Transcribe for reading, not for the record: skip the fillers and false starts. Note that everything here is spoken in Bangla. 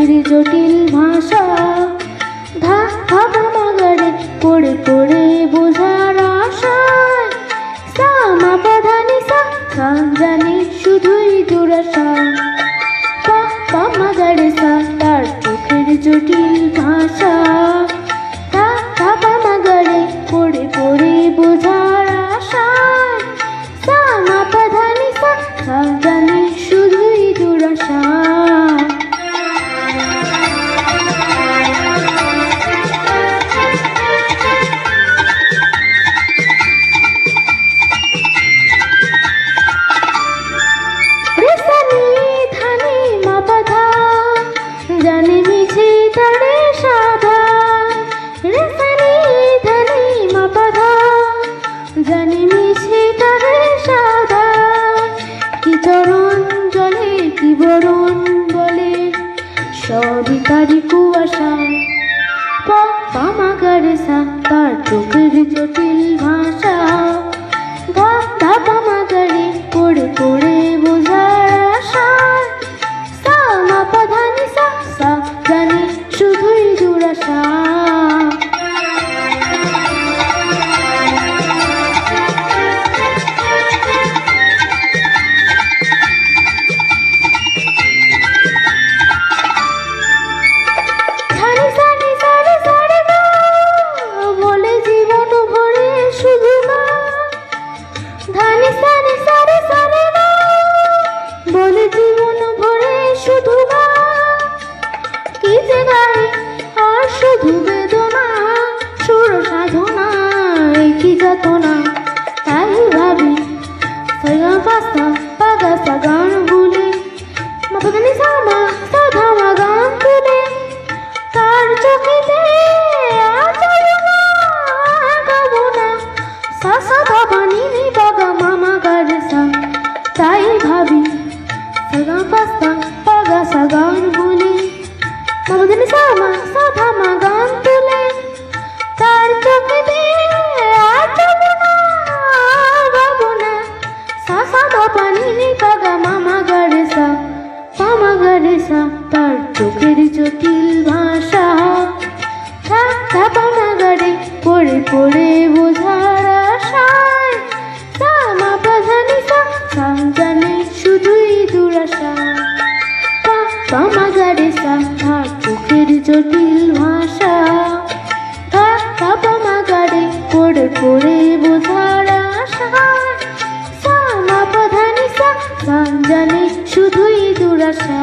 চোখের জটিল ভাষা, ধা ধা পা মা গা রে পড়ে পড়ে বোঝার আশায়, সা মা পা ধা নি সা সা জানি শুধুই দুরাশা, পা পা মা গা রে সা তার চোখের জটিল ভাষা, ধা ধা পা মা গা রে পড়ে পড়ে বোঝার আশায়, সা মা পা ধা নি সা সা জানি শুধুই দুরাশা। জানে মিছে তারে সাধা, রে সানি ধানি মা পা ধা, জানে মিছে তারে সাধা, কি চরণ জলে কি বরণ বলে সবই তারি কুয়াশা, পা পা মা গা রে সা তার চোখের জটিল ভাষা, ধা ধা পা মা গা রে পড়ে পড়ে বোঝার আশা, সা মা পা ধা নি সা সা জানি শুধুই দুরাশা। ধানি সা নি সা রে সা রে গা বলে জীবন ভরে শুধু গা, ধানি সা নি সা রে সা রে গা বলে জীবন ভরে শুধু গা, কি যে গাই আর শুধু বেদনা, সুর সাধনা কি যাতনা, তাই ভাবি সাগা পাস্তা পাগা সা গান ভুলে, মা পা ধা নি সা মা সা ধা মা গান তুলে, তার চোখেতে আচল না গাবো না, সা সা ধা পা নি নি পা গা মা মা গা রে সা, তাই ভাবি সাগা পাস্তা পাগা সা গান ভুলে, মা পা ধা নি সা মা সা ধা মা গান তুলে, তার চোখেতে আচল না গাবো না, সা সা ধা পা নি নি পা গা মা মা গা রে সা, পা মা গা রে সা তার চোখের জটিল ভাষা, ধা ধা পা মা গা রে পড়ে পড়ে বোঝার আশায়, সা মা পা ধা নি সা সা জানে শুধুই দুরাশা, পা পা মা গা রে সা তার চোখের জটিল ভাষা, ধা ধা পা মা গা রে পড়ে পড়ে বোঝার আশায়, সা মা পা ধা নি সা সা জানে শুধুই দুরাশা।